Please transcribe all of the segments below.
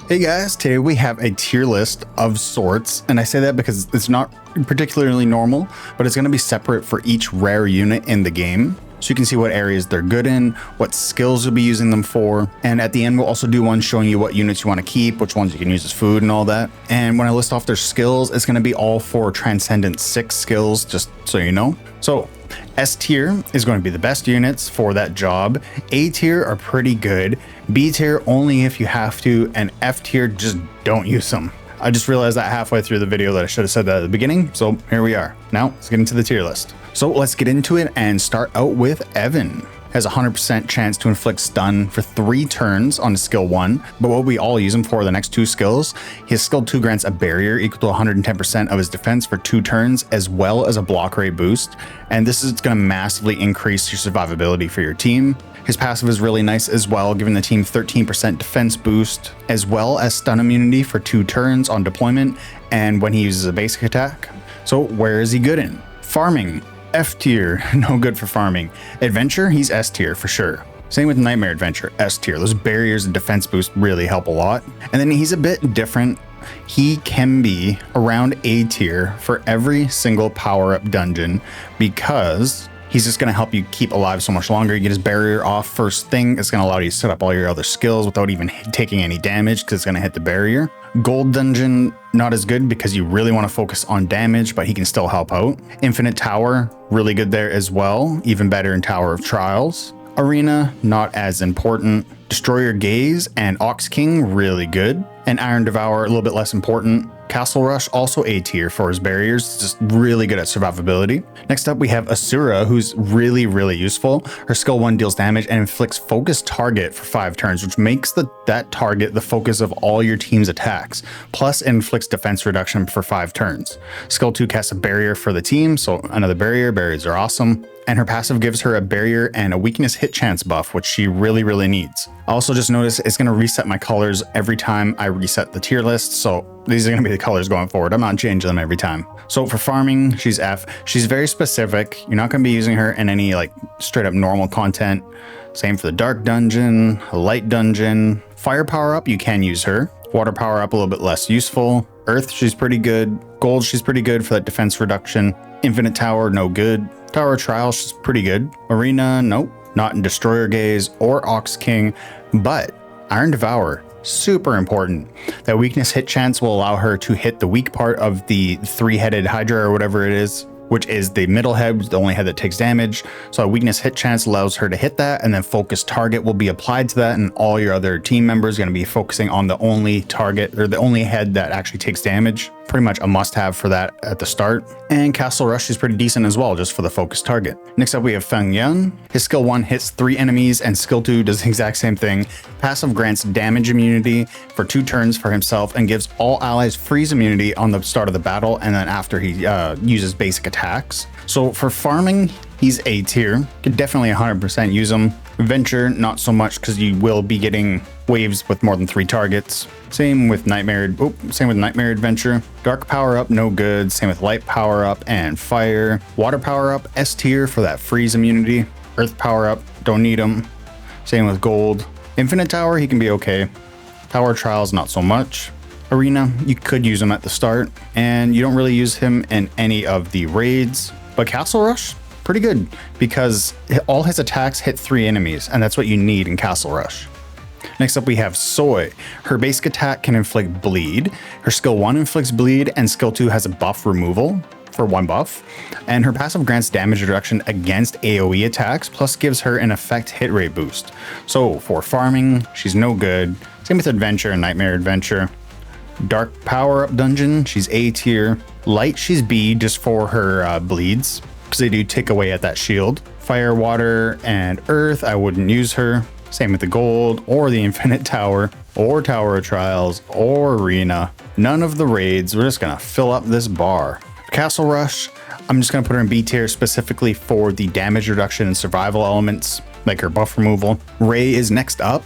Hey guys, today we have a tier list of sorts, and I say that because it's not particularly normal, but it's going to be separate for each rare unit in the game. So you can see what areas they're good in, what skills you'll be using them for, and at the end we'll also do one showing you what units you want to keep, which ones you can use as food and all that. And when I list off their skills, it's going to be all for Transcendent 6 skills, just so you know. So S tier is going to be the best units for that job. A tier are pretty good. B tier only if you have to, and F tier just don't use them. I just realized that halfway through the video that I should have said that at the beginning, so here we are. Now let's get into the tier list. So let's get into it and start out with Evan. Has a 100% chance to inflict stun for 3 turns on skill 1, but what we all use him for the next 2 skills. His skill 2 grants a barrier equal to 110% of his defense for 2 turns, as well as a block rate boost, and this is going to massively increase your survivability for your team. His passive is really nice as well, giving the team 13% defense boost, as well as stun immunity for 2 turns on deployment and when he uses a basic attack. So where is he good in? Farming. F tier, no good for farming. Adventure, he's S tier for sure. Same with Nightmare Adventure, S tier. Those barriers and defense boost really help a lot. And then he's a bit different. He can be around A tier for every single power-up dungeon because he's just going to help you keep alive so much longer. You get his barrier off first thing. It's going to allow you to set up all your other skills without even taking any damage because it's going to hit the barrier. Gold dungeon, not as good because you really want to focus on damage, but he can still help out. Infinite Tower, really good there as well. Even better in Tower of Trials. Arena, not as important. Destroyer Gaze and Ox King, really good. And Iron Devour, a little bit less important. Castle Rush, also A tier for his barriers, just really good at survivability. Next up we have ASURA, who's really useful. Her skill 1 deals damage and inflicts focus target for 5 turns, which makes that target the focus of all your team's attacks, plus inflicts defense reduction for 5 turns. Skill 2 casts a barrier for the team, so another barrier. Barriers are awesome. And her passive gives her a barrier and a weakness hit chance buff, which she really needs. I also just noticed it's going to reset my colors every time I reset the tier list, so these are going to be the colors going forward. I'm not changing them every time. So for farming, she's F. She's very specific. You're not going to be using her in any like straight up normal content. Same for the dark dungeon, light dungeon. Fire power up, you can use her. Water power up, a little bit less useful. Earth, she's pretty good. Gold, she's pretty good for that defense reduction. Infinite Tower, no good. Tower of Trials, she's pretty good. Arena, nope. Not in Destroyer Gaze or Ox King, but Iron Devour, super important. That weakness hit chance will allow her to hit the weak part of the 3-headed Hydra or whatever it is, which is the middle head, the only head that takes damage. So a weakness hit chance allows her to hit that, and then focus target will be applied to that, and all your other team members are going to be focusing on the only target or the only head that actually takes damage. Pretty much a must-have for that at the start. And Castle Rush is pretty decent as well, just for the focus target. Next up we have FENG. His skill 1 hits 3 enemies, and skill 2 does the exact same thing. Passive grants damage immunity for 2 turns for himself and gives all allies freeze immunity on the start of the battle and then after he uses basic attacks. So for farming, he's A tier. Could definitely 100% use him. Venture, not so much because you will be getting waves with more than 3 targets. Same with Nightmare Adventure. Dark power up, no good. Same with light power up and fire. Water power up, S tier for that freeze immunity. Earth power up, don't need him. Same with gold. Infinite Tower, he can be okay. Tower Trials, not so much. Arena, you could use him at the start, and you don't really use him in any of the raids. But Castle Rush, pretty good because all his attacks hit 3 enemies, and that's what you need in Castle Rush. Next up we have Soy. Her basic attack can inflict bleed. Her skill 1 inflicts bleed, and skill 2 has a buff removal for 1 buff. And her passive grants damage reduction against AoE attacks, plus gives her an effect hit rate boost. So for farming, she's no good. Same with Adventure and Nightmare Adventure. Dark power up dungeon, she's A tier. Light, she's B just for her bleeds, because they do take away at that shield. Fire, water, and earth, I wouldn't use her. Same with the gold, or the Infinite Tower, or Tower of Trials, or Arena. None of the raids. We're just gonna fill up this bar. Castle Rush, I'm just gonna put her in B tier specifically for the damage reduction and survival elements, like her buff removal. Ray is next up.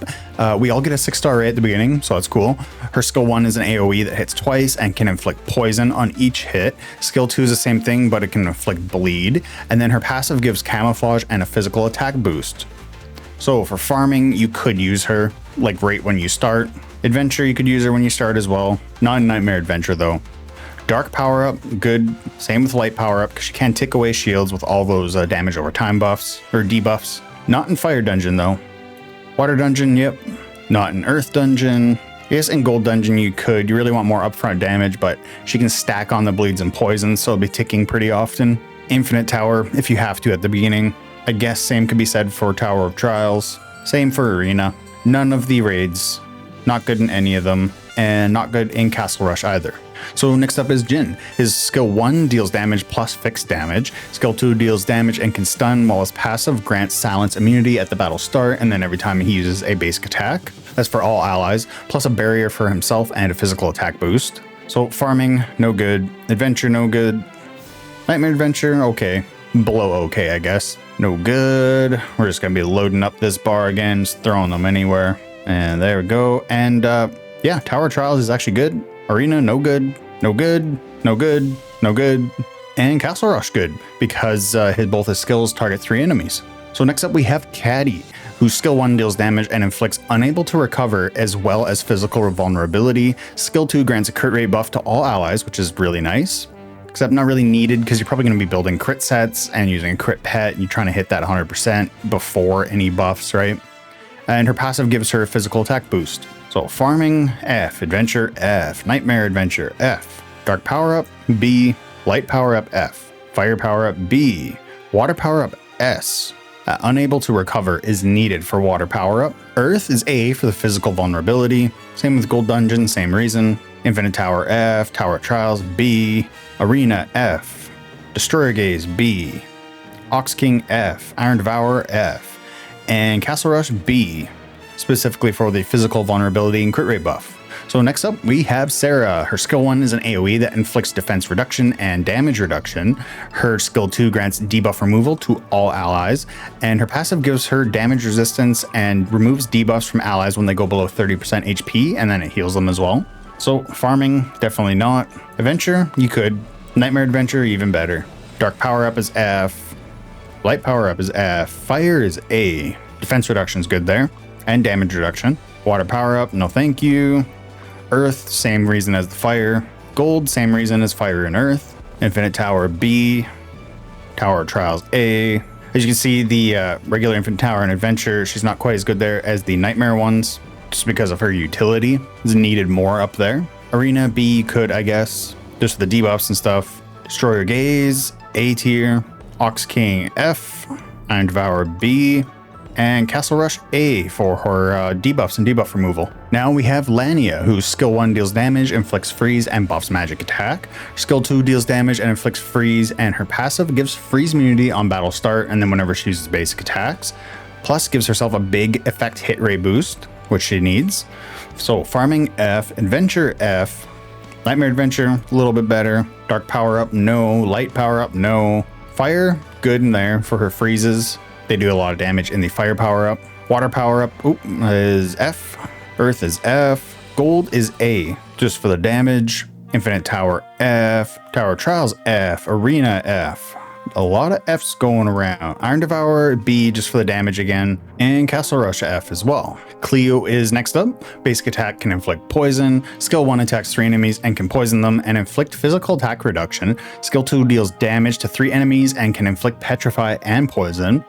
We all get a 6-star Ray at the beginning, so that's cool. Her skill 1 is an AoE that hits twice and can inflict poison on each hit. Skill 2 is the same thing, but it can inflict bleed. And then her passive gives camouflage and a physical attack boost. So for farming, you could use her like right when you start. Adventure, you could use her when you start as well. Not in Nightmare Adventure though. Dark power up, good. Same with light power up because she can tick away shields with all those damage over time buffs or debuffs. Not in Fire Dungeon though. Water Dungeon, yep. Not in Earth Dungeon. Yes, in Gold Dungeon you could. You really want more upfront damage, but she can stack on the bleeds and poisons, so it'll be ticking pretty often. Infinite Tower, if you have to at the beginning. I guess same could be said for Tower of Trials. Same for Arena. None of the raids. Not good in any of them. And not good in Castle Rush either. So next up is Jin. His skill 1 deals damage plus fixed damage. Skill 2 deals damage and can stun, while his passive grants silence immunity at the battle start and then every time he uses a basic attack. That's for all allies, plus a barrier for himself and a physical attack boost. So farming, no good. Adventure, no good. Nightmare Adventure, okay. Below okay, I guess. No good. We're just gonna be loading up this bar again, just throwing them anywhere. And there we go. And yeah, Tower Trials is actually good. Arena, no good, no good, no good, no good. And Castle Rush, good, because both his skills target 3 enemies. So next up we have CATTY, whose skill 1 deals damage and inflicts unable to recover as well as physical vulnerability. Skill 2 grants a crit rate buff to all allies, which is really nice. Except not really needed because you're probably going to be building crit sets and using a crit pet and you're trying to hit that 100% before any buffs, right? And her passive gives her a physical attack boost. So farming, F. Adventure, F. Nightmare Adventure, F. Dark power up, B. Light power up, F. Fire power up, B. Water power up, S. Unable to recover is needed for water power up. Earth is A for the physical vulnerability. Same with Gold Dungeon, same reason. Infinite Tower, F. Tower Trials, B. Arena, F. Destroyer Gaze, B. Ox King, F. Iron Devourer, F. And Castle Rush, B. Specifically for the physical vulnerability and crit rate buff. So next up we have SERA. Her skill 1 is an AoE that inflicts defense reduction and damage reduction. Her skill 2 grants debuff removal to all allies, and her passive gives her damage resistance and removes debuffs from allies when they go below 30% HP, and then it heals them as well. So farming, definitely not. Adventure, you could. Nightmare Adventure, even better. Dark power up is F. Light power up is F. Fire is A. Defense reduction is good there. And damage reduction. Water power up, no thank you. Earth, same reason as the fire. Gold, same reason as fire and earth. Infinite Tower, B. Tower Trials, A. As you can see, the regular Infinite Tower and Adventure, she's not quite as good there as the Nightmare ones, just because of her utility. It's needed more up there. Arena, B, could, I guess, just for the debuffs and stuff. Destroyer Gaze, A tier. Ox King, F. Iron Devourer, B. And Castle Rush, A for her debuffs and debuff removal. Now we have LANIA, whose skill 1 deals damage, inflicts freeze, and buffs magic attack. Skill 2 deals damage and inflicts freeze, and her passive gives freeze immunity on battle start and then whenever she uses basic attacks. Plus gives herself a big effect hit rate boost, which she needs. So farming, F. Adventure, F. Nightmare Adventure, a little bit better. Dark power up, no. Light power up, no. Fire, good in there for her freezes. They do a lot of damage in the fire power up. Water power up is F. Earth is F. Gold is A, just for the damage. Infinite Tower, F. Tower Trials, F. Arena, F. A lot of Fs going around. Iron Devourer, B, just for the damage again. And Castle Rush, F as well. CLEO is next up. Basic attack can inflict poison. Skill 1 attacks 3 enemies and can poison them and inflict physical attack reduction. Skill 2 deals damage to 3 enemies and can inflict petrify and poison.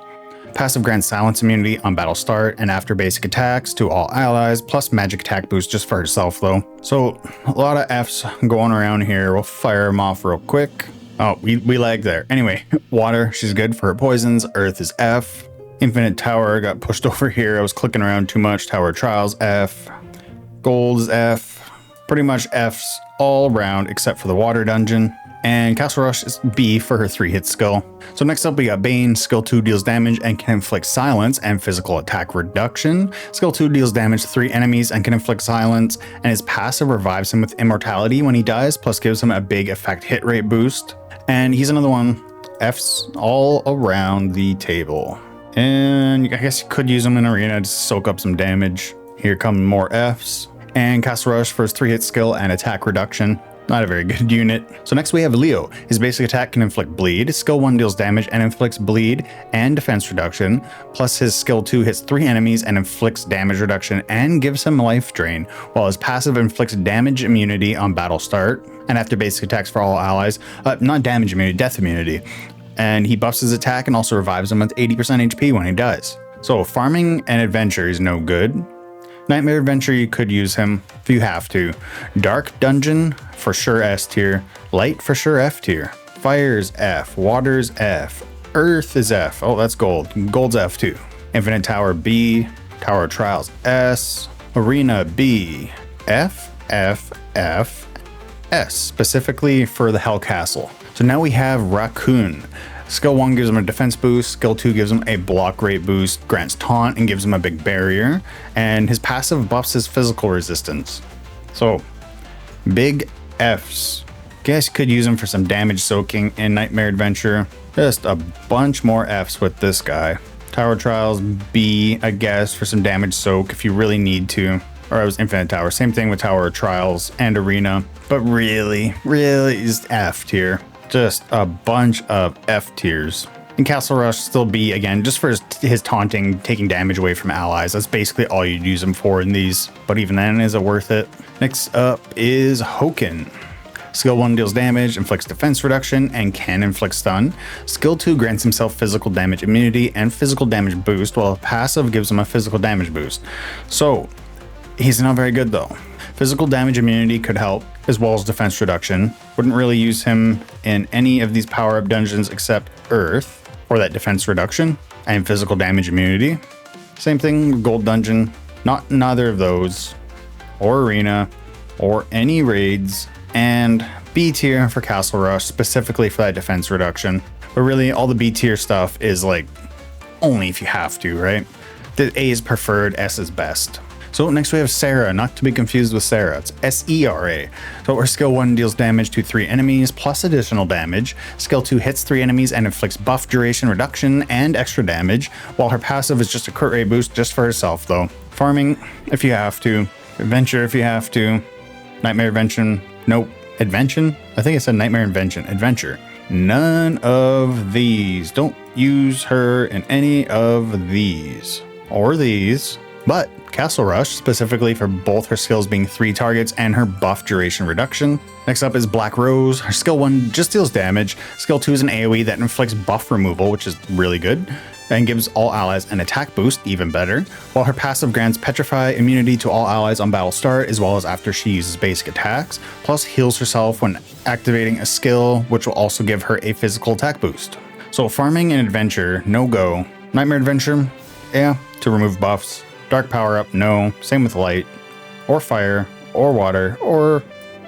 Passive grants silence immunity on battle start and after basic attacks to all allies, plus magic attack boost just for herself though. So a lot of Fs going around here. We'll fire them off real quick. Oh, we lagged there. Anyway, water, she's good for her poisons. Earth is F. Infinite Tower got pushed over here. I was clicking around too much. Tower Trials, F. Gold is F. Pretty much Fs all around except for the water dungeon. And Castle Rush is B for her 3-hit skill. So next up we got Bane. Skill 2 deals damage and can inflict silence and physical attack reduction. Skill 2 deals damage to 3 enemies and can inflict silence, and his passive revives him with immortality when he dies, plus gives him a big effect hit rate boost. And he's another one. F's all around the table. And I guess you could use him in Arena to soak up some damage. Here come more F's. And Castle Rush for his 3-hit skill and attack reduction. Not a very good unit. So next we have Leo. His basic attack can inflict bleed. Skill 1 deals damage and inflicts bleed and defense reduction. Plus his skill 2 hits 3 enemies and inflicts damage reduction and gives him life drain, while his passive inflicts damage immunity on battle start and after basic attacks for all allies. Not damage immunity, death immunity. And he buffs his attack and also revives him with 80% HP when he dies. So farming and adventure is no good. Nightmare Adventure, you could use him if you have to. Dark Dungeon, for sure S tier. Light, for sure F tier. Fire's F. Water's F. Earth is F. Oh, that's gold. Gold's F too. Infinite Tower B. Tower of Trials S. Arena B. F, F, F, S. Specifically for the Hell Castle. So now we have RAKHUN. Skill 1 gives him a defense boost, skill 2 gives him a block rate boost, grants taunt and gives him a big barrier, and his passive buffs his physical resistance. So, big Fs. Guess could use him for some damage soaking in Nightmare Adventure. Just a bunch more Fs with this guy. Tower Trials B, I guess, for some damage soak if you really need to. Or it was Infinite Tower, same thing with Tower Trials and Arena, but really is F tier. Just a bunch of F tiers. And Castle Rush still B again, just for his taunting, taking damage away from allies. That's basically all you'd use him for in these, but even then, is it worth it? Next up is HOKIN. Skill 1 deals damage, inflicts defense reduction, and can inflict stun. Skill 2 grants himself physical damage immunity and physical damage boost, while passive gives him a physical damage boost. So, he's not very good though. Physical damage immunity could help, as well as defense reduction. Wouldn't really use him in any of these power-up dungeons except Earth, or that defense reduction, and physical damage immunity. Same thing with Gold Dungeon, neither of those, or Arena, or any raids, and B tier for Castle Rush, specifically for that defense reduction. But really, all the B tier stuff is like, only if you have to, right? The A is preferred, S is best. So next we have SERA, not to be confused with SERA, it's SERA. So her skill 1 deals damage to 3 enemies plus additional damage. Skill 2 hits 3 enemies and inflicts buff duration reduction and extra damage, while her passive is just a crit rate boost just for herself though. Farming if you have to, adventure if you have to, Nightmare Invention, nope, Advention? I think it said Nightmare Invention, adventure. None of these. Don't use her in any of these. Or these, but Castle Rush, specifically for both her skills being 3 targets and her buff duration reduction. Next up is Black Rose. Her skill 1 just deals damage. Skill 2 is an AoE that inflicts buff removal, which is really good, and gives all allies an attack boost, even better, while her passive grants Petrify immunity to all allies on battle start, as well as after she uses basic attacks, plus heals herself when activating a skill, which will also give her a physical attack boost. So farming and adventure, no go. Nightmare Adventure, yeah, to remove buffs. Dark power up, no. Same with light, or fire, or water, or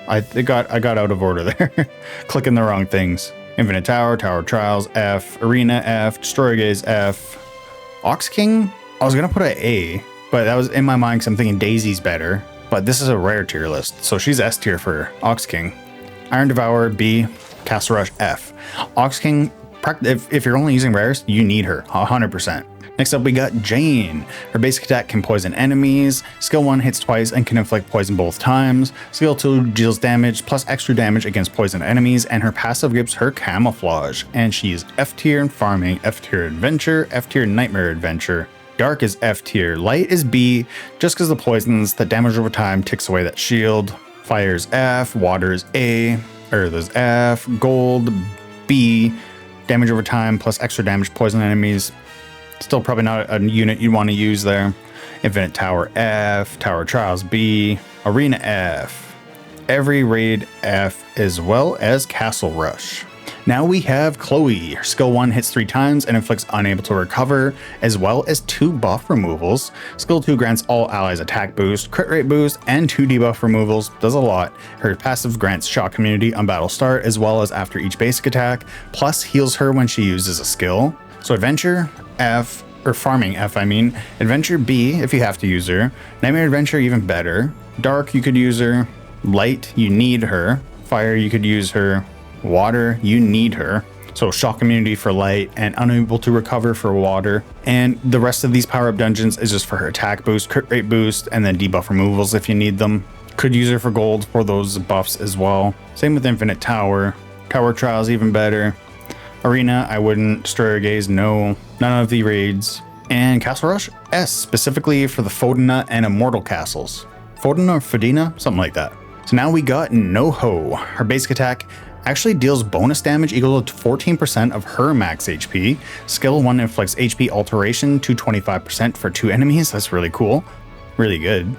I got out of order there. Clicking the wrong things. Infinite Tower, Tower Trials, F. Arena, F. Destroyer Gaze, F. Ox King, I was gonna put an A, but that was in my mind because I'm thinking Daisy's better. But this is a rare tier list, so she's S tier for Ox King. Iron Devourer, B. Castle Rush, F. Ox King, if you're only using rares, you need her, 100%. Next up, we got Jane. Her basic attack can poison enemies. Skill 1 hits twice and can inflict poison both times. Skill 2 deals damage plus extra damage against poison enemies, and her passive gives her camouflage. And she's F tier in farming, F tier adventure, F tier nightmare adventure. Dark is F tier, light is B, just because the poisons that damage over time ticks away that shield. Fire's F, water's A, earth is F, gold B, damage over time plus extra damage poison enemies. Still probably not a unit you'd want to use there. Infinite Tower F, Tower Trials B, Arena F, every raid F, as well as Castle Rush. Now we have Chloe. Her skill 1 hits 3 times and inflicts unable to recover, as well as 2 buff removals. Skill 2 grants all allies attack boost, crit rate boost, and 2 debuff removals. Does a lot. Her passive grants shock immunity on battle start, as well as after each basic attack, plus heals her when she uses a skill. So adventure F, or farming F I mean, adventure B if you have to use her, nightmare adventure even better, dark you could use her, light you need her, fire you could use her, water you need her, so shock immunity for light and unable to recover for water, and the rest of these power up dungeons is just for her attack boost, crit rate boost, and then debuff removals if you need them. Could use her for gold for those buffs as well. Same with Infinite Tower. Tower Trials even better. Arena, I wouldn't. Destroyer Gaze, no. None of the raids. And Castle Rush, S, specifically for the Fodena and Immortal Castles. Fodena or Fodena? Something like that. So now we got NOHO. Her basic attack actually deals bonus damage equal to 14% of her max HP. Skill 1 inflicts HP alteration to 25% for 2 enemies. That's really cool. Really good.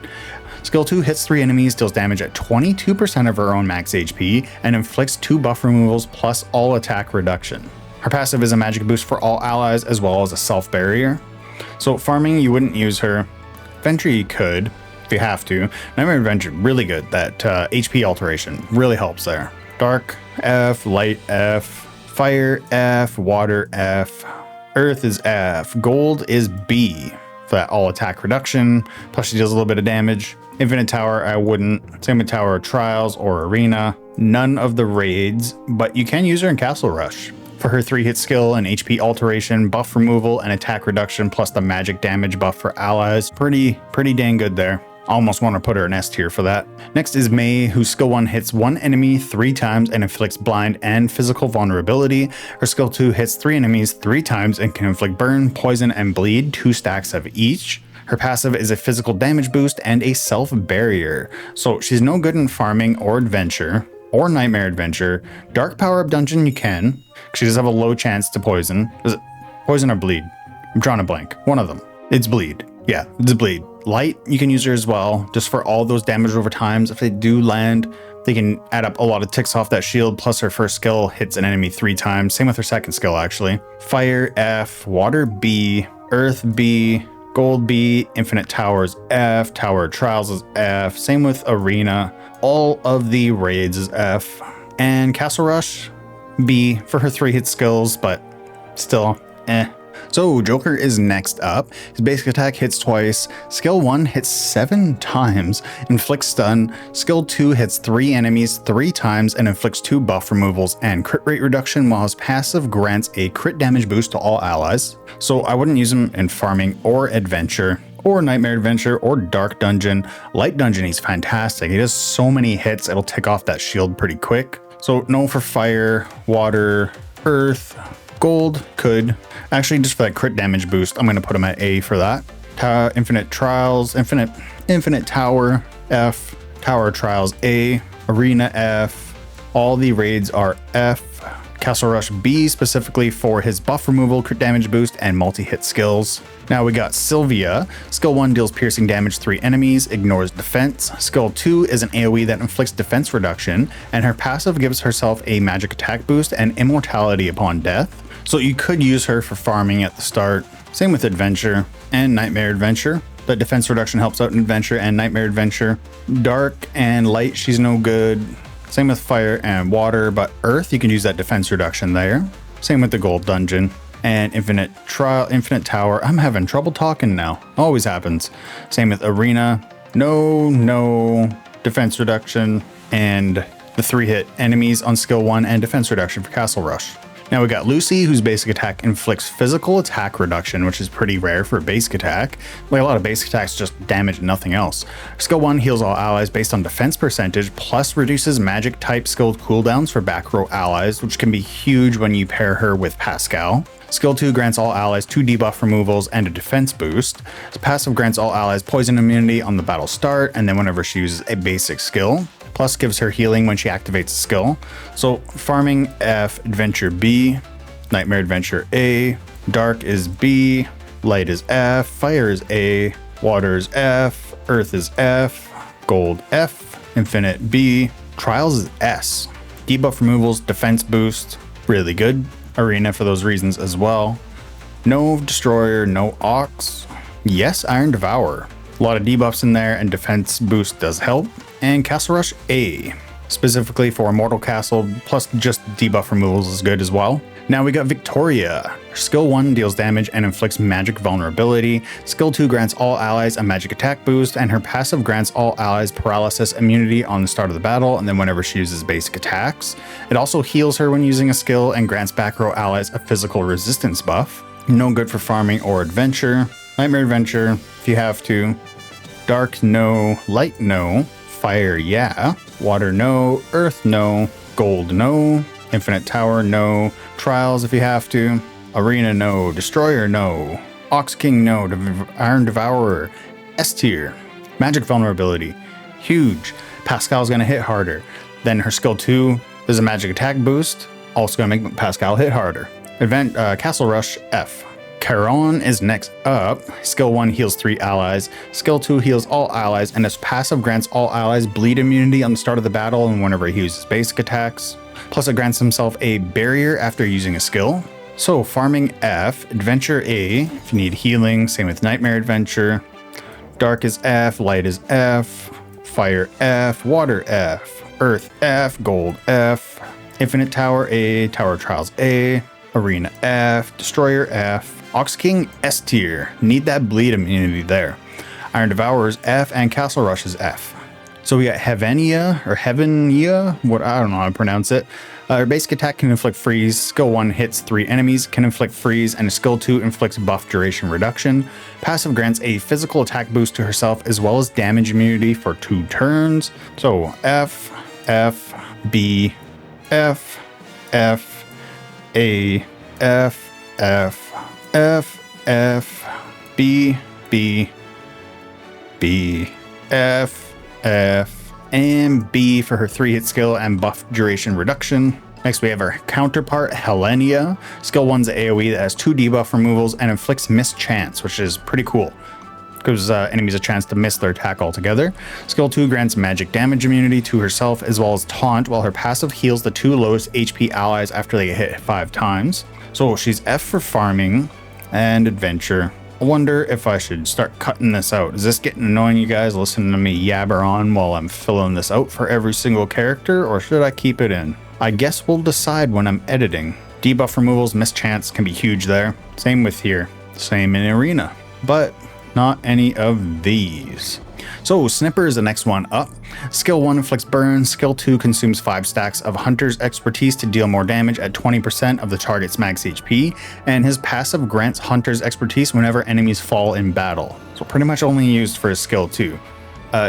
Skill 2 hits 3 enemies, deals damage at 22% of her own max HP, and inflicts 2 buff removals plus all attack reduction. Her passive is a magic boost for all allies as well as a self barrier. So farming, you wouldn't use her. Venture you could, if you have to. Nightmare Adventure, really good. That HP alteration really helps there. Dark, F. Light, F. Fire, F. Water, F. Earth is F. Gold is B for that all attack reduction. Plus she deals a little bit of damage. Infinite Tower, I wouldn't. Same with Tower of Trials or Arena. None of the raids, but you can use her in Castle Rush for her 3-hit skill and HP alteration, buff removal, and attack reduction, plus the magic damage buff for allies. Pretty dang good there. Almost want to put her in S tier for that. Next is Mei, whose skill 1 hits 1 enemy 3 times and inflicts blind and physical vulnerability. Her skill 2 hits 3 enemies 3 times and can inflict burn, poison, and bleed, 2 stacks of each. Her passive is a physical damage boost and a self barrier. So she's no good in farming or adventure or nightmare adventure. Dark power up dungeon you can. She does have a low chance to poison. Is it poison or bleed? I'm drawing a blank. One of them. It's bleed. Yeah, it's bleed. Light, you can use her as well, just for all those damage over times. If they do land, they can add up a lot of ticks off that shield, plus her first skill hits an enemy 3 times. Same with her second skill, actually. Fire, F. Water, B. Earth, B. Gold, B. Infinite Towers, F. Tower of Trials is F. Same with Arena. All of the raids is F. And Castle Rush, B for her 3-hit skills, but still, eh. So Joker is next up. His basic attack hits twice. Skill 1 hits 7 times, inflicts stun. Skill 2 hits 3 enemies 3 times and inflicts 2 buff removals and crit rate reduction, while his passive grants a crit damage boost to all allies. So I wouldn't use him in farming or adventure or nightmare adventure or dark dungeon. Light dungeon, he's fantastic. He does so many hits, it'll tick off that shield pretty quick. So no for fire, water, earth. Gold could. Actually, just for that crit damage boost, I'm going to put him at A for that. Infinite Trials, Infinite Tower, F. Tower Trials, A. Arena, F. All the raids are F. Castle Rush, B, specifically for his buff removal, crit damage boost, and multi-hit skills. Now we got Sylvia. Skill 1 deals piercing damage 3 enemies, ignores defense. Skill 2 is an AoE that inflicts defense reduction, and her passive gives herself a magic attack boost and immortality upon death. So you could use her for farming at the start. Same with adventure and nightmare adventure. The defense reduction helps out in adventure and nightmare adventure. Dark and light, she's no good. Same with fire and water, but earth, you can use that defense reduction there. Same with the gold dungeon. And Infinite Tower, I'm having trouble talking now. Always happens. Same with Arena. No defense reduction. And the 3-hit enemies on skill 1 and defense reduction for Castle Rush. Now we got Lucy, whose basic attack inflicts physical attack reduction, which is pretty rare for a basic attack. Like a lot of basic attacks just damage nothing else. Skill 1 heals all allies based on defense percentage, plus reduces magic type skill cooldowns for back row allies, which can be huge when you pair her with Pascal. Skill 2 grants all allies 2 debuff removals and a defense boost. The passive grants all allies poison immunity on the battle start, and then whenever she uses a basic skill. Plus gives her healing when she activates a skill. So farming F, adventure B, nightmare adventure A, dark is B, light is F, fire is A, water is F, earth is F, gold F, infinite B, trials is S. Debuff removals, defense boost, really good. Arena for those reasons as well. No destroyer, no ox. Yes, Iron Devourer. A lot of debuffs in there and defense boost does help. And Castle Rush A, specifically for Immortal Castle, plus just debuff removals is good as well. Now we got Victoria. Skill 1 deals damage and inflicts magic vulnerability. Skill 2 grants all allies a magic attack boost, and her passive grants all allies paralysis immunity on the start of the battle, and then whenever she uses basic attacks. It also heals her when using a skill and grants back row allies a physical resistance buff. No good for farming or adventure. Nightmare adventure, if you have to. Dark, no. Light, no. Fire, yeah. Water, no. Earth, no. Gold, no. Infinite Tower, no. Trials if you have to. Arena, no. Destroyer, no. Ox King, no. Iron Devourer, S tier. Magic Vulnerability, huge. Pascal's gonna hit harder. Then her skill 2, there's a magic attack boost, also gonna make Pascal hit harder. Castle Rush, F. KARON is next up. Skill 1 heals 3 allies. Skill 2 heals all allies, and his passive grants all allies bleed immunity on the start of the battle and whenever he uses basic attacks. Plus it grants himself a barrier after using a skill. So farming F, Adventure A, if you need healing, same with Nightmare Adventure. Dark is F, Light is F, Fire F, Water F, Earth F, Gold F, Infinite Tower A, Tower Trials A, Arena F, Destroyer F, Ox King S tier, need that bleed immunity there. Iron Devourers F, and Castle Rush is F. So we got HEAVENIA, or HEAVENIA, what, I don't know how to pronounce it. Her basic attack can inflict freeze, skill 1 hits 3 enemies, can inflict freeze, and skill 2 inflicts buff duration reduction. Passive grants a physical attack boost to herself as well as damage immunity for 2 turns. So F, F, B, F, F, A, F, F, F, F, B, B, B, F, F, and B for her 3-hit skill and buff duration reduction. Next we have our counterpart, HELLENIA. Skill 1's AoE that has 2 debuff removals and inflicts mischance, which is pretty cool. Gives enemies a chance to miss their attack altogether. Skill 2 grants magic damage immunity to herself as well as taunt, while her passive heals the 2 lowest HP allies after they get hit 5 times. So she's F for farming and adventure. I wonder if I should start cutting this out. Is this getting annoying, you guys, listening to me yabber on while I'm filling this out for every single character, or should I keep it in? I guess we'll decide when I'm editing. Debuff removals, mischance can be huge there. Same with here. Same in arena. But not any of these. So SNIPPER is the next one up. Skill 1 inflicts burn, skill 2 consumes 5 stacks of Hunter's expertise to deal more damage at 20% of the target's max HP, and his passive grants Hunter's expertise whenever enemies fall in battle. So pretty much only used for his skill 2.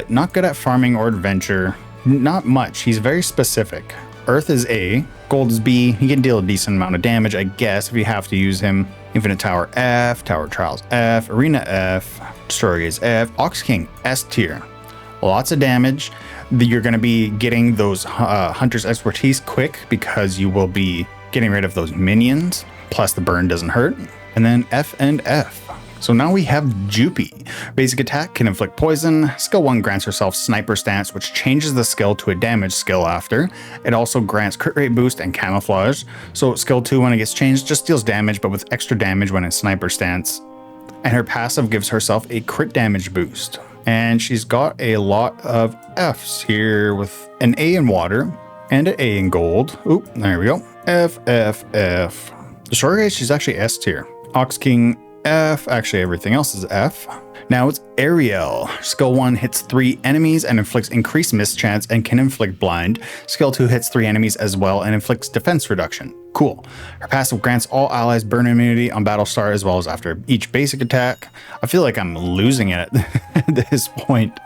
Not good at farming or adventure, not much, he's very specific. Earth is A, Gold is B, he can deal a decent amount of damage I guess if you have to use him. Infinite Tower F, Tower Trials F, Arena F, Destroyer is F, Ox King S tier. Lots of damage. You're going to be getting those Hunter's expertise quick because you will be getting rid of those minions. Plus the burn doesn't hurt. And then F and F. So now we have JUPY. Basic attack can inflict poison. Skill 1 grants herself sniper stance, which changes the skill to a damage skill after. It also grants crit rate boost and camouflage. So skill 2 when it gets changed just deals damage, but with extra damage when in sniper stance. And her passive gives herself a crit damage boost. And she's got a lot of Fs here with an A in water and an A in gold. Oop, there we go. F, F, F. Destroyer, she's actually S tier. Ox King F, actually everything else is F. Now it's ARIEL. Skill 1 hits 3 enemies and inflicts increased mischance and can inflict blind. Skill 2 hits 3 enemies as well and inflicts defense reduction. Cool. Her passive grants all allies burn immunity on battle start as well as after each basic attack. I feel like I'm losing it at this point.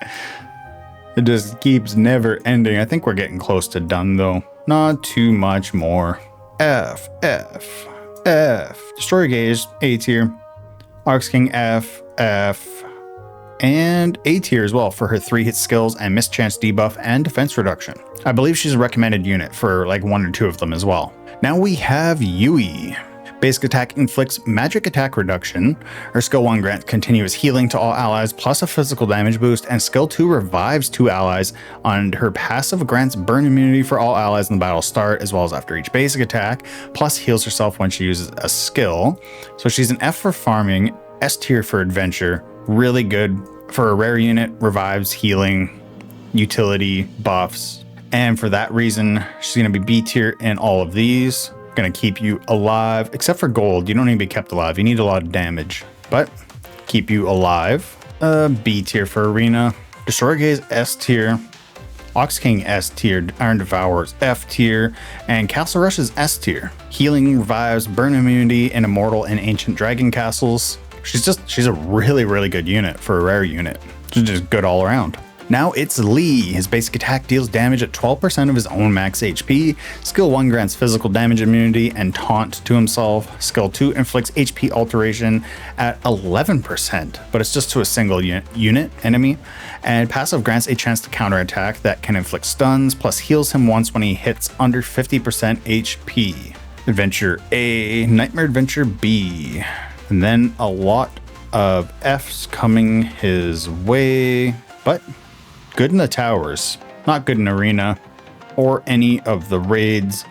It just keeps never ending. I think we're getting close to done though. Not too much more. F, F, F. Destroyer Gauge, A tier. Ox King F, F, and A tier as well for her 3-hit skills and mischance debuff and defense reduction. I believe she's a recommended unit for like 1 or 2 of them as well. Now we have YURI. Basic attack inflicts magic attack reduction. Her skill 1 grants continuous healing to all allies plus a physical damage boost, and skill 2 revives 2 allies, and her passive grants burn immunity for all allies in the battle start as well as after each basic attack, plus heals herself when she uses a skill. So she's an F for farming, S tier for adventure, really good for a rare unit, revives, healing, utility, buffs, and for that reason she's going to be B tier in all of these. Gonna keep you alive, except for gold. You don't need to be kept alive. You need a lot of damage, but keep you alive. B tier for arena. Destroyer Gaze S tier. Ox King S tier. Iron Devourers F tier, and Castle Rush is S tier. Healing, revives, burn immunity, and immortal in ancient dragon castles. She's a really good unit for a rare unit. She's just good all around. Now it's Lee. His basic attack deals damage at 12% of his own max HP. Skill 1 grants physical damage immunity and taunt to himself. Skill 2 inflicts HP alteration at 11%, but it's just to a single unit enemy. And passive grants a chance to counterattack that can inflict stuns, plus heals him once when he hits under 50% HP. Adventure A, Nightmare Adventure B. And then a lot of F's coming his way, but good in the towers, not good in arena or any of the raids,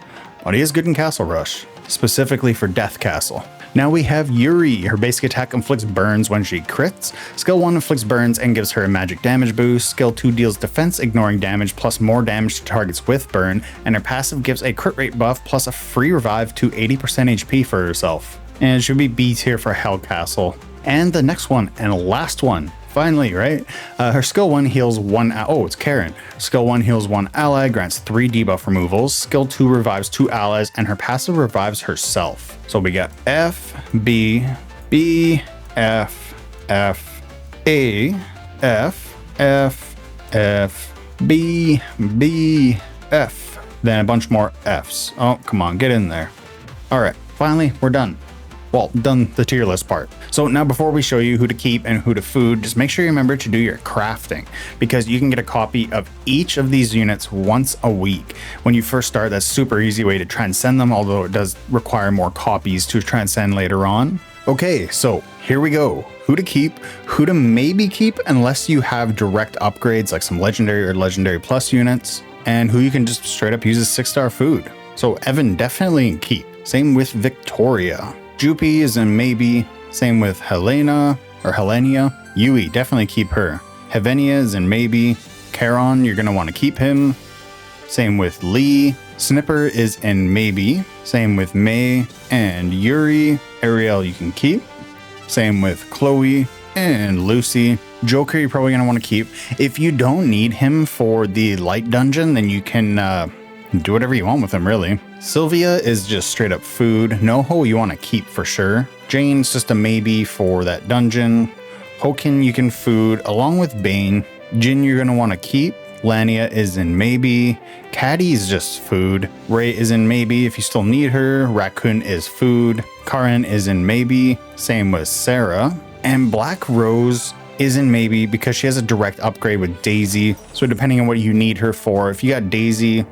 but he is good in Castle Rush, specifically for Death Castle. Now we have Yuri. Her basic attack inflicts burns when she crits. Skill 1 inflicts burns and gives her a magic damage boost. Skill 2 deals defense ignoring damage plus more damage to targets with burn, and her passive gives a crit rate buff plus a free revive to 80% HP for herself. And it should be B tier for Hell Castle. And the next one and last one, finally, right? Her skill 1 heals one. Oh, it's KARIN. Skill 1 heals 1 ally, grants 3 debuff removals. Skill 2 revives 2 allies, and her passive revives herself. So we got F, B, B, F, F, A, F, F, F, B, B, F. Then a bunch more Fs. Oh, come on, get in there. All right, finally, we're done. Well, done the tier list part. So now before we show you who to keep and who to food, just make sure you remember to do your crafting, because you can get a copy of each of these units once a week. When you first start, that's a super easy way to transcend them, although it does require more copies to transcend later on. Okay, so here we go. Who to keep, who to maybe keep unless you have direct upgrades like some legendary or legendary plus units, and who you can just straight up use as 6-star food. So Evan definitely in keep. Same with Victoria. JUPY is in maybe. Same with HELLENIA or HELLENIA. YURI, definitely keep her. HEAVENIA is in maybe. KARON, you're gonna want to keep him. Same with Lee. SNIPPER is in maybe. Same with May and Yuri. ARIEL you can keep. Same with Chloe and Lucy. Joker you're probably gonna want to keep. If you don't need him for the light dungeon, then you can do whatever you want with him, really. SYLVIA is just straight up food. NOHO you want to keep for sure. Jane's just a maybe for that dungeon. HOKIN you can food along with BANE. Jin you're going to want to keep. LANIA is in maybe. CATTY is just food. Ray is in maybe if you still need her. RAKHUN is food. KARIN is in maybe. Same with SERA. And Black Rose is in maybe because she has a direct upgrade with Daisy. So depending on what you need her for, if you got Daisy,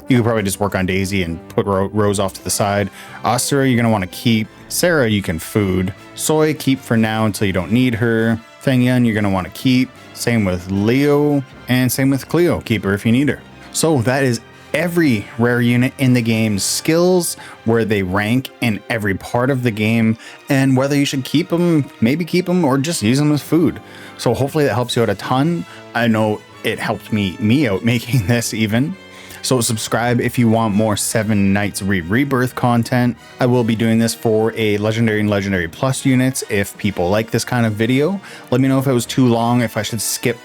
you could probably just work on Daisy and put Rose off to the side. ASURA you're going to want to keep. SERA you can food. Soy keep for now until you don't need her. FENG you're going to want to keep. Same with Leo. And same with CLEO. Keep her if you need her. So that is every rare unit in the game's skills, where they rank in every part of the game, and whether you should keep them, maybe keep them, or just use them as food. So hopefully that helps you out a ton. I know it helped me out making this even. So subscribe if you want more 7 Nights Rebirth content. I will be doing this for a Legendary and Legendary Plus units if people like this kind of video. Let me know if it was too long, if I should skip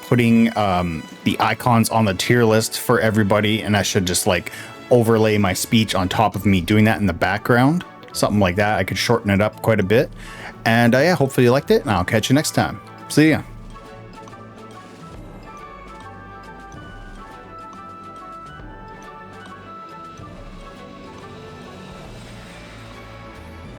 putting the icons on the tier list for everybody, and I should just like overlay my speech on top of me doing that in the background. Something like that. I could shorten it up quite a bit. And yeah, hopefully you liked it, and I'll catch you next time. See ya.